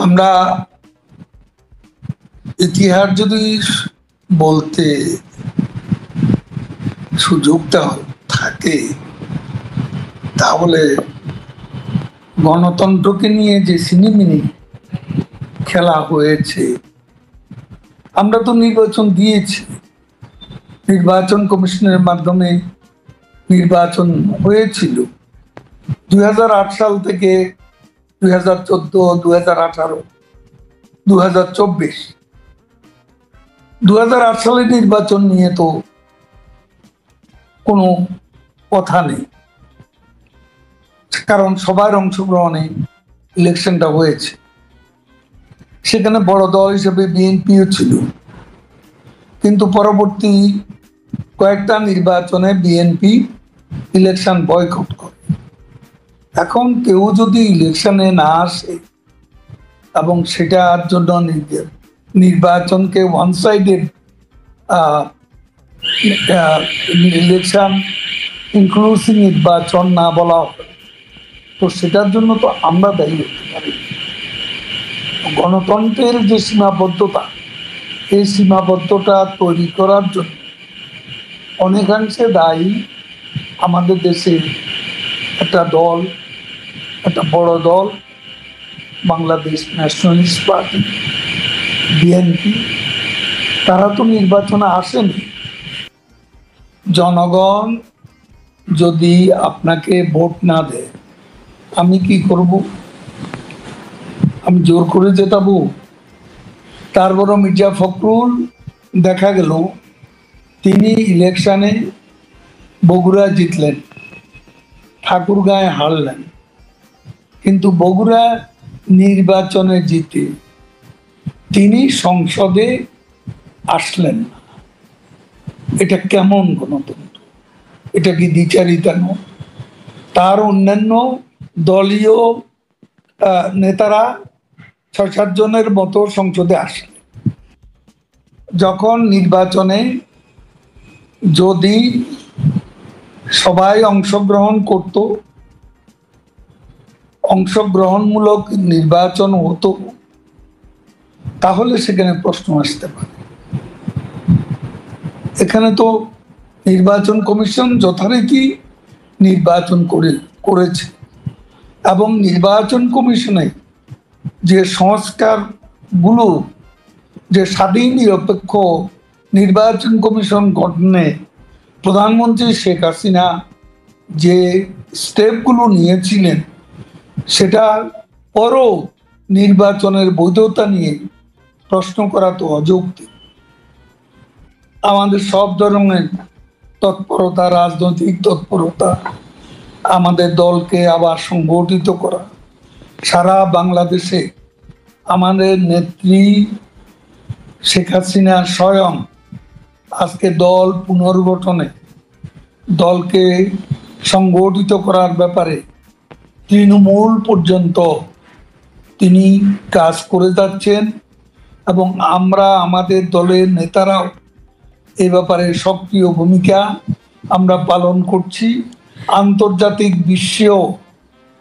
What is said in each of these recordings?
আমরা ইতিহাস যদি বলতে সুযোগটা থাকে তাহলে গণতন্ত্রকে নিয়ে যে সিনেমিনি খেলা হয়েছে, আমরা তো নির্বাচন দিয়েছি, নির্বাচন কমিশনের মাধ্যমে নির্বাচন হয়েছিল 2008 সাল থেকে 2014, 2018, 2024। 2008 সালের নির্বাচন নিয়ে তো কোনো কথা নেই, কারণ সবার অংশগ্রহণে ইলেকশনটা হয়েছে। সেখানে বড় দল হিসেবে বিএনপিও ছিল, কিন্তু পরবর্তী কয়েকটা নির্বাচনে বিএনপি ইলেকশন বয়কট করে। এখন কেউ যদি ইলেকশনে না আসে এবং সেটার জন্য নির্বাচনকে ওয়ান সাইডেড ইলেকশন, ইনক্লুসিভ নির্বাচন না বলা হয়, তো সেটার জন্য তো আমরা দায়ী হতে পারি। গণতন্ত্রের যে সীমাবদ্ধতা, এই সীমাবদ্ধতা তৈরি করার জন্য অনেকাংশে দায়ী আমাদের দেশে একটা দল, একটা বড় দল, বাংলাদেশ ন্যাশনালিস্ট পার্টি, বিএনপি। তারা তো নির্বাচনে আসেনি। জনগণ যদি আপনাকে ভোট না দেয়, আমি কি করব? আমি জোর করে জেতাবো? তারপর মির্জা ফখরুল দেখা গেল তিনি ইলেকশনে বগুড়া জিতলেন, ঠাকুরগাঁয়ে হারলেন, কিন্তু বগুড়া নির্বাচনে জিতে তিনি সংসদে আসলেন না। এটা কেমন গণতন্ত্র? এটা কি দ্বিচারিতা নয়? তার অন্যান্য দলীয় নেতারা 6-7 জনের মতো সংসদে আসলেন। যখন নির্বাচনে যদি সবাই অংশগ্রহণ করত, অংশগ্রহণমূলক নির্বাচন হতো, তাহলে সেখানে প্রশ্ন আসতে পারে। এখানে তো নির্বাচন কমিশন যথারীতি নির্বাচন করেছে এবং নির্বাচন কমিশনে যে সংস্কারগুলো, যে স্বাধীন নিরপেক্ষ নির্বাচন কমিশন গঠনে প্রধানমন্ত্রী শেখ হাসিনা যে স্টেপগুলো নিয়েছিলেন, সেটা পরও নির্বাচনের বৈধতা নিয়ে প্রশ্ন করা তো অযৌক্তিক। আমাদের সব ধরনের তৎপরতা, রাজনৈতিক তৎপরতা, আমাদের দলকে আবার সংগঠিত করা, সারা বাংলাদেশে আমাদের নেত্রী শেখ হাসিনা স্বয়ং আজকে দল পুনর্গঠনে, দলকে সংগঠিত করার ব্যাপারে তৃণমূল পর্যন্ত তিনি কাজ করে যাচ্ছেন এবং আমরা আমাদের দলের নেতারাও এ ব্যাপারে সক্রিয় ভূমিকা আমরা পালন করছি। আন্তর্জাতিক বিশ্বেও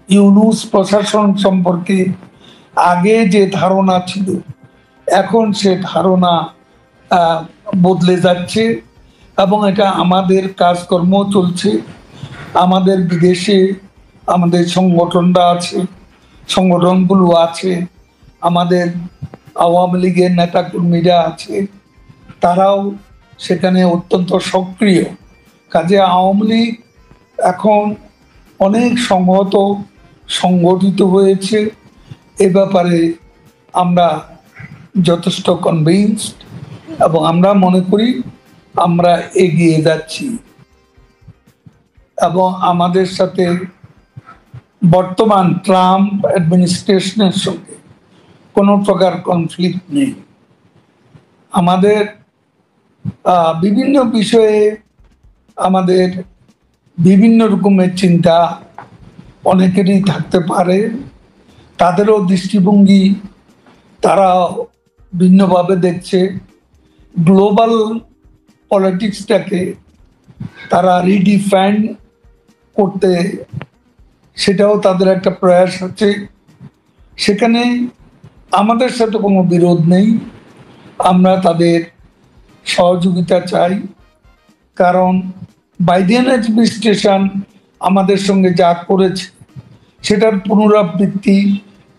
ইউনূস প্রশাসন সম্পর্কে আগে যে ধারণা ছিল, এখন সে ধারণা বদলে যাচ্ছে এবং এটা আমাদের কাজকর্ম চলছে। আমাদের বিদেশে আমাদের সংগঠনগুলো আছে, আমাদের আওয়ামী লীগের নেতাকর্মীরা আছে, তারাও সেখানে অত্যন্ত সক্রিয়। কাজে আওয়ামী লীগ এখন অনেক সংগঠিত হয়েছে। এ ব্যাপারে আমরা যথেষ্ট কনভিন্সড এবং আমরা মনে করি আমরা এগিয়ে যাচ্ছি এবং আমাদের সাথে বর্তমান ট্রাম্প অ্যাডমিনিস্ট্রেশনের সঙ্গে কোনো প্রকার কনফ্লিক্ট নেই। আমাদের বিভিন্ন বিষয়ে আমাদের বিভিন্ন রকমের চিন্তা অনেকেরই থাকতে পারে, তাদেরও দৃষ্টিভঙ্গি তারা ভিন্নভাবে দেখছে। গ্লোবাল পলিটিক্সটাকে তারা রিডিফাইন করতে, সেটাও তাদের একটা প্রয়াস আছে। সেখানে আমাদের সাথে কোনো বিরোধ নেই, আমরা তাদের সহযোগিতা চাই। কারণ বাইডেন অ্যাডমিনিস্ট্রেশন আমাদের সঙ্গে যা করেছে সেটার পুনরাবৃত্তি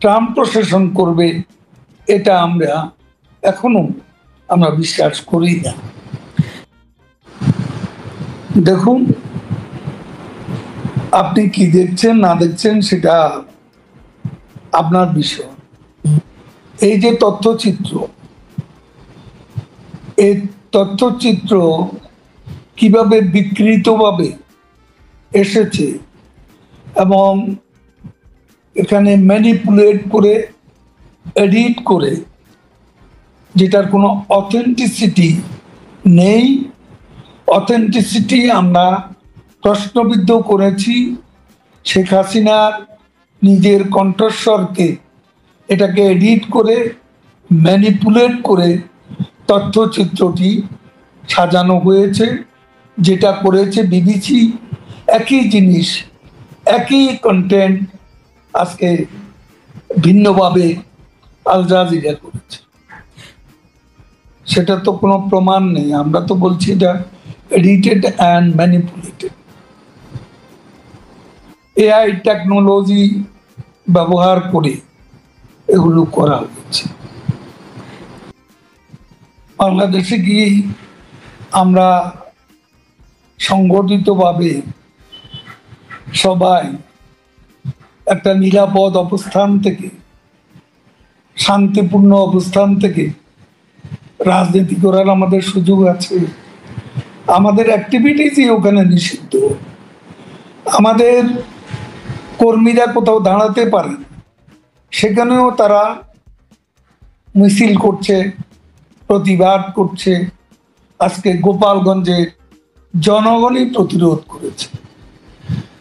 ট্রাম্প প্রশাসন করবে, এটা এখনো আমরা বিশ্বাস করি না। দেখুন, আপনি কি দেখছেন না দেখছেন সেটা আপনার বিষয়। এই যে তথ্যচিত্র, এই তথ্যচিত্র কিভাবে বিকৃতভাবে এসেছে এবং এখানে ম্যানিপুলেট করে, এডিট করে, যেটার কোনো অথেন্টিসিটি নেই, অথেন্টিসিটি আমরা প্রশ্নবিদ্ধ করেছি। শেখ হাসিনার নিজের কণ্ঠস্বরকে এটাকে এডিট করে, ম্যানিপুলেট করে তথ্যচিত্রটি সাজানো হয়েছে। যেটা করেছে বিবিসি, একই জিনিস, একই কন্টেন্ট আজকে ভিন্নভাবে আল জাজিরা করেছে। সেটা তো কোনো প্রমাণ নেই, আমরা তো বলছি এটা edited and manipulated. AI technology ব্যবহার করে এগুলো করা হয়েছে। বাংলাদেশে গিয়ে আমরা সংগঠিতভাবে সবাই একটা নিরাপদ অবস্থান থেকে, শান্তিপূর্ণ অবস্থান থেকে রাজনীতি করার আমাদের সুযোগ আছে। আমাদের অ্যাক্টিভিটিসই ওখানে নিষিদ্ধ। আমাদের কর্মীরা কোথাও দাঁড়াতে পারে, সেখানেও তারা মিছিল করছে, প্রতিবাদ করছে। আজকে গোপালগঞ্জে জনগণই প্রতিরোধ করেছে।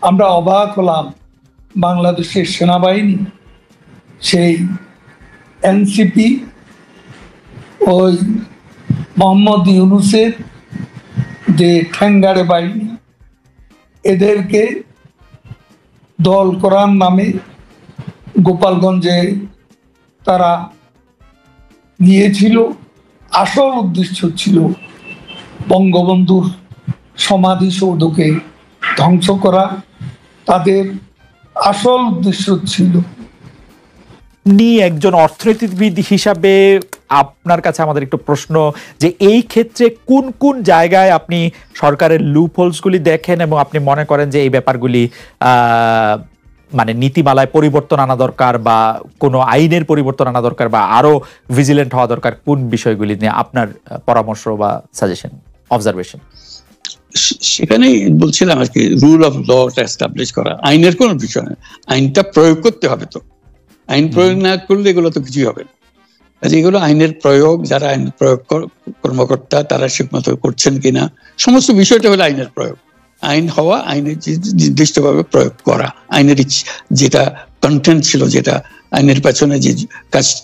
আমরা অবাক হলাম, বাংলাদেশের সেনাবাহিনী সেই এনসিপি, ওই মোহাম্মদ ইউনূসের যে ঠ্যাঙ্গারে বাহিনী, এদেরকে দল করার নামে গোপালগঞ্জে তারা গিয়েছিল। আসল উদ্দেশ্য ছিল বঙ্গবন্ধুর সমাধিসৌধকে ধ্বংস করা। তাদের আসল উদ্দেশ্য ছিল। আপনি একজন অর্থনীতিবিদ হিসাবে আপনার কাছে আমাদের একটু প্রশ্ন, যে এই ক্ষেত্রে কোন কোন জায়গায় আপনি সরকারের লুপহোলসগুলি দেখেন এবং আপনি মনে করেন যে এই ব্যাপারগুলি মানে নীতিমালায় পরিবর্তন আনা দরকার বা কোনো আইনের পরিবর্তন আনা দরকার বা আরো ভিজিলেন্ট হওয়া দরকার, কোন বিষয়গুলি নিয়ে আপনার পরামর্শ বা সাজেশন, অবজারভেশন? সেখানেই বলছিলাম আর কি, রুল অফ লটা এস্টাবলিশ করা। আইনের কোনো বিষয় না, আইনটা প্রয়োগ করতে হবে। তো আইন প্রয়োগ না করলে এগুলো তো কিছুই হবে না। এগুলো আইনের প্রয়োগ, যারা আইন প্রয়োগ কর্মকর্তা তারা ঠিকমতো করছেন কিনা, সমস্ত বিষয়টা হলো আইনের প্রয়োগ। আইন হওয়া, আইনের নির্দিষ্টভাবে প্রয়োগ করা, আইনের যেটা কন্টেন্ট ছিল, যেটা আইনের পেছনে যে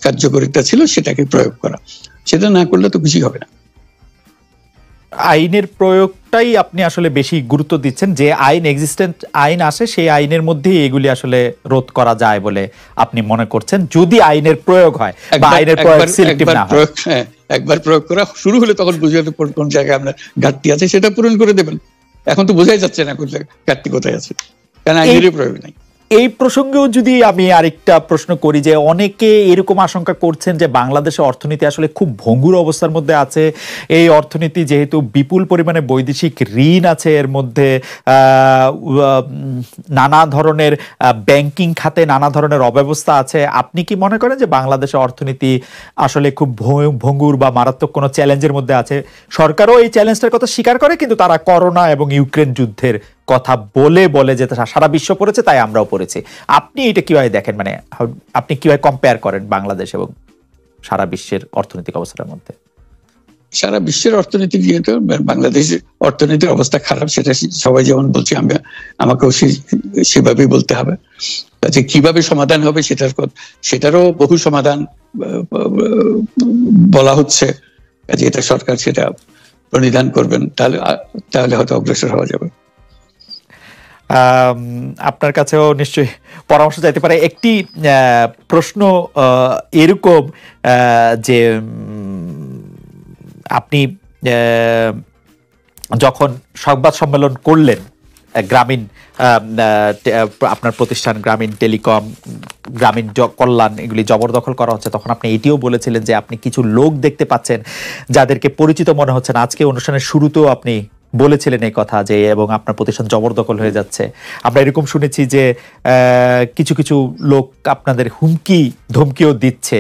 কার্যকারিতা ছিল সেটাকে প্রয়োগ করা। সেটা না করলে তো কিছুই হবে না। আইনের প্রয়োগটাই আপনি আসলে বেশি গুরুত্ব দিচ্ছেন, যে আইন এক্সিস্টেন্ট আইন আসে সেই আইনের মধ্যেই এগুলি আসলে রোধ করা যায় বলে আপনি মনে করছেন, যদি আইনের প্রয়োগ হয় বা আইনের প্রয়োগ সিলেক্টিভ না হয়। একবার প্রয়োগ করা শুরু হলে তখন বুঝে যেতে কোন জায়গায় আপনার ঘাটতি আছে, সেটা পূরণ করে দেবেন। এখন তো বোঝাই যাচ্ছে না কোন জায়গায় ঘাটতি কোথায় আছে, কারণ আইনেরই প্রয়োগ নাই। এই প্রসঙ্গেও যদি আমি আরেকটা প্রশ্ন করি, যে অনেকে এরকম আশঙ্কা করছেন যে বাংলাদেশের অর্থনীতি আসলে খুব ভঙ্গুর অবস্থার মধ্যে আছে। এই অর্থনীতি যেহেতু বিপুল পরিমাণে বৈদেশিক ঋণ আছে, এর মধ্যে নানা ধরনের ব্যাংকিং খাতে নানা ধরনের অব্যবস্থা আছে, আপনি কি মনে করেন যে বাংলাদেশের অর্থনীতি আসলে খুব ভঙ্গুর বা মারাত্মক কোনো চ্যালেঞ্জের মধ্যে আছে? সরকারও এই চ্যালেঞ্জটার কথা স্বীকার করে, কিন্তু তারা করোনা এবং ইউক্রেন যুদ্ধের কথা বলে যে সারা বিশ্ব পড়েছে তাই আমরাও পড়েছি। আপনি এটা কিভাবে দেখেন, মানে আপনি কিভাবে কম্পেয়ার করেন বাংলাদেশ এবং সারা বিশ্বের অর্থনৈতিক অবস্থার মধ্যে? সারা বিশ্বের অর্থনীতি, যেহেতু বাংলাদেশের অর্থনীতির অবস্থা খারাপ, সেটা সবাই যেমন বলছি, আমাকেও সেভাবেই বলতে হবে। যে কিভাবে সমাধান হবে সেটারও বহু সমাধান বলা হচ্ছে। এটা সরকার সেটা প্রণিধান করবেন, তাহলে হয়তো অগ্রসর হওয়া যাবে। আপনার কাছেও নিশ্চয়ই পরামর্শ চাইতে পারে। একটি প্রশ্ন এরকম যে আপনি যখন সংবাদ সম্মেলন করলেন গ্রামীণ আপনার প্রতিষ্ঠান গ্রামীণ টেলিকম, গ্রামীণ কল্যাণ এগুলি জবরদখল করা হচ্ছে, তখন আপনি এটিও বলেছিলেন যে আপনি কিছু লোক দেখতে পাচ্ছেন যাদেরকে পরিচিত মনে হচ্ছে না। আজকে অনুষ্ঠানের শুরুতেও আপনি বলেছিলেন এই কথা যে এবং আপনার প্রতিষ্ঠান জবরদখল হয়ে যাচ্ছে। আমরা এরকম শুনেছি যে কিছু কিছু লোক আপনাদের হুমকি ধমকিও দিচ্ছে,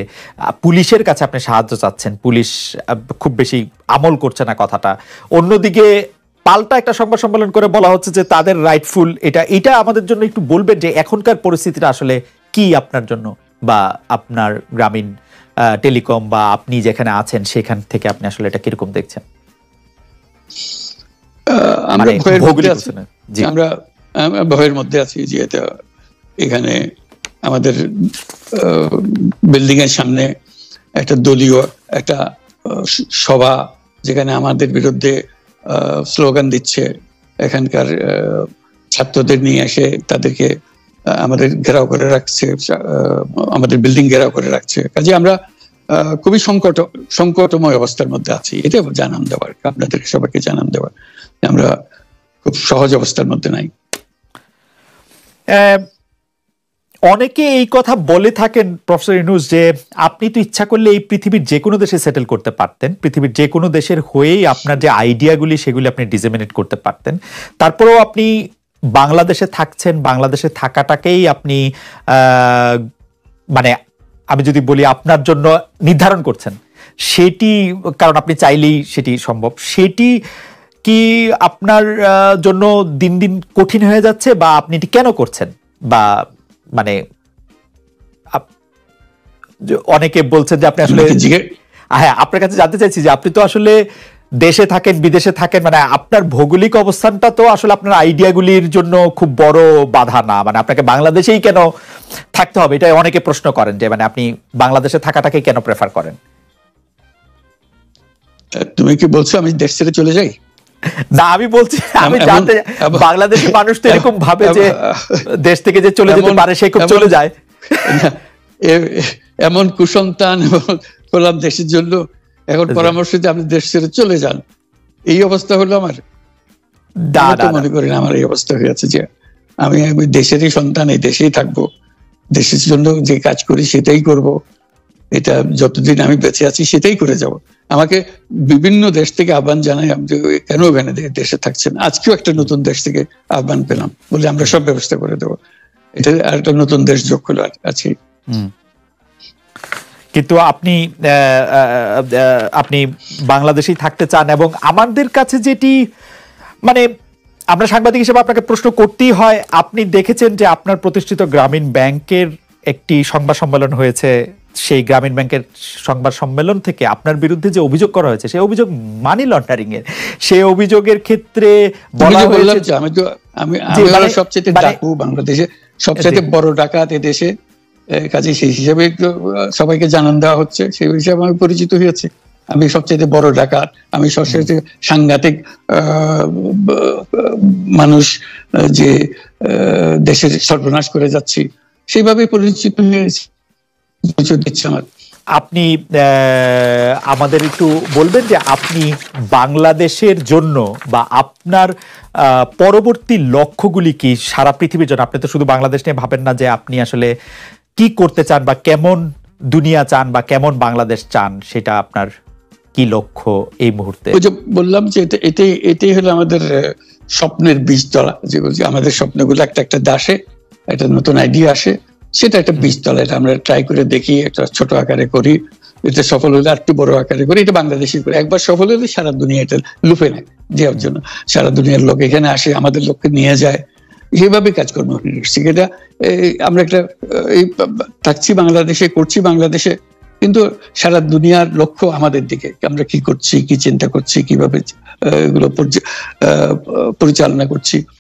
পুলিশের কাছে আপনি সাহায্য চাচ্ছেন, পুলিশ খুব বেশি আমল করছে না কথাটা। অন্যদিকে পাল্টা একটা সংবাদ সম্মেলন করে বলা হচ্ছে যে তাদের রাইটফুল এটা আমাদের জন্য একটু বলবেন যে এখনকার পরিস্থিতিটা আসলে কি আপনার জন্য বা আপনার গ্রামীণ টেলিকম বা আপনি যেখানে আছেন সেখান থেকে আপনি আসলে এটা কিরকম দেখছেন? আমরা ভয়ের মধ্যে আছি যে এখানে আমাদের বিল্ডিং এর সামনে একটা দলীয় একটা সভা, যেখানে আমাদের বিরুদ্ধে স্লোগান দিচ্ছে, এখানকার ছাত্রদের নিয়ে এসে তাদেরকে আমাদের ঘেরাও করে রাখছে, আমাদের বিল্ডিং ঘেরাও করে রাখছে। কাজে আমরা খুবই সংকটময় অবস্থার মধ্যে আছি। এটা জানান দেওয়ার, আপনাদের সবাইকে জানান দেওয়ার আমরা খুব সহজ অবস্থার মধ্যে নাই। অনেকে এই কথা বলে থাকেন প্রফেসর ইউনূস যে আপনি তো ইচ্ছা করলে এই পৃথিবীর যে কোনো দেশে সেটেল করতে পারতেন, পৃথিবীর যে কোনো দেশের হয়েই আপনার যে আইডিয়াগুলি সেগুলি আপনি ডিসেমিনেট করতে পারতেন, তারপরেও আপনি বাংলাদেশে থাকছেন, বাংলাদেশে থাকাটাকেই আপনি মানে আমি যদি বলি আপনার জন্য নির্ধারণ করছেন, সেটি কারণ আপনি চাইলেই সেটি সম্ভব, সেটি কি আপনার জন্য দিন দিন কঠিন হয়ে যাচ্ছে বা আপনি এটি কেন করছেন? বা মানে অনেকে বলছেন যে আপনি আসলে, হ্যাঁ আপনার কাছে জানতে চাইছি যে আপনি তো আসলে দেশে থাকেন বিদেশে থাকেন, মানে আপনার ভৌগোলিক অবস্থানটা তো আসলে আপনার আইডিয়াগুলির জন্য খুব বড় বাধা না, মানে আপনাকে বাংলাদেশেই কেন থাকতে হবে? এটা অনেকে প্রশ্ন করেন যে মানে আপনি বাংলাদেশে থাকাটাকে কেন প্রেফার করেন? তুমি কি বলছো আমি দেশ ছেড়ে চলে যাই? না, আমি বলছি আমি জানতে, বাংলাদেশের মানুষ তো এরকম ভাবে যে দেশ থেকে যে চলে যেতে পারে সে খুব চলে যায়। এমন কুসন্তান হলাম দেশের জন্য, এখন পরামর্শ দিয়ে আপনি দেশ ছেড়ে চলে যান, এই অবস্থা হলো আমার? মনে করি না আমার এই অবস্থা হয়েছে যে আমি দেশেরই সন্তান, এই দেশেই থাকবো, দেশের জন্য যে কাজ করি সেটাই করব, এটা যতদিন আমি বেঁচে আছি সেটাই করে যাব। আমাকে বিভিন্ন দেশ থেকে আহ্বান জানাই, আমি কেন এখানে দেশে থাকছেন। আজকেও একটা নতুন দেশ থেকে আহ্বান পেলাম, বলে আমরা সব ব্যবস্থা করে দেবো। এটা আর একটা নতুন দেশ যোগ হলো আছে। কিন্তু আপনি বাংলাদেশেই থাকতে চান, এবং আমাদের কাছে যেটি মানে আমরা সাংবাদিক হিসেবে আপনাকে প্রশ্ন করতেই হয়, আপনি দেখেছেন যে আপনার প্রতিষ্ঠিত গ্রামীণ ব্যাংকের একটি সংবাদ সম্মেলন হয়েছে, সেই গ্রামীণ ব্যাংকের সংবাদ সম্মেলন থেকে আপনার বিরুদ্ধে যে অভিযোগ করা হয়েছে সেই অভিযোগ মানি লন্ডারিং এর। সেই অভিযোগের ক্ষেত্রে বলা হয়েছে আমি সবচেয়ে ডাকু বাংলাদেশে সবচেয়ে বড় ডাকাত এদেশে, কাজে সেই হিসাবে সবাইকে জানান দেওয়া হচ্ছে, সেই হিসাবে আমি পরিচিত হয়েছে। আমি সবচেয়ে বড় ডাকাত, আমি সবচেয়ে সাংঘাতিক মানুষ যে দেশের সর্বনাশ করে যাচ্ছি, সেইভাবে পরিচিত হয়েছে। আপনি আমাদের একটু বলবেন যে আপনি বাংলাদেশের জন্য বা আপনার পরবর্তী লক্ষ্যগুলি কি সারা পৃথিবীর জন্য? আপনি তো শুধু বাংলাদেশ নিয়ে ভাবেন না, যে আপনি আসলে কি করতে চান বা কেমন দুনিয়া চান বা কেমন বাংলাদেশ চান, সেটা আপনার কি লক্ষ্য এই মুহূর্তে? ওই যে বললাম যে এটাই হলো আমাদের স্বপ্নের বীজতলা, যেগুলো আমাদের স্বপ্নগুলো একটা দাসে একটা নতুন আইডিয়া আসে, সেটা একটা বীজতলা। এটা আমরা ট্রাই করে দেখি, একটা ছোট আকারে করি, এটা সফল হলে আর একটু বড় আকারে করি, এটা বাংলাদেশি করে। একবার সফল হলে সারা দুনিয়া এটা লুফে নেয় দেওয়ার জন্য, সারা দুনিয়ার লোক এখানে আসে, আমাদের লোককে নিয়ে যায়, সেইভাবে কাজকর্ম করছি। এটা আমরা একটা এই থাকছি বাংলাদেশে, করছি বাংলাদেশে, কিন্তু সারা দুনিয়ার লক্ষ্য আমাদের দিকে, আমরা কি করছি, কি চিন্তা করছি, কিভাবে এগুলো পরিচালনা করছি।